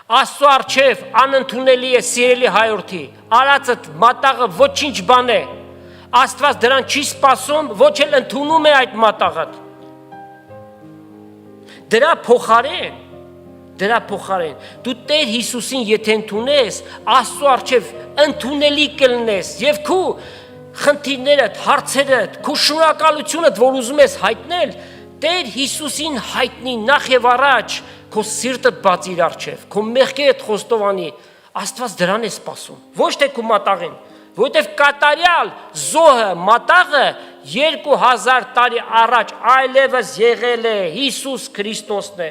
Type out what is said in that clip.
Աստծո առջև անընդունելի է սիրելի հայրդի, արածդ մատաղը ոչինչ բան է, Աստված դրան չի սպասում, ոչ էլ ընդունում է այդ մատաղը, դրա փոխարեն, դու Տեր Հիսուսին եթե ընդունես, Աստծո առջև ընդունելի կլնես և քու խնդիրներդ, հարցերդ, քու շնորհակալությունդ, որ ուզում ես հայտնել, Տեր Հիսուսին հայտնի նախ և առաջ, քո սիրտդ բաց իր առջև, քո մեղքերդ խոստովանի, Աստված դրան է սպասում, ոչ թե քո մատաղին, որովհետև կատարյալ զոհը, մատաղը 2000 տարի առաջ այլևս եղել է, Հիսուս Քրիստոսն է,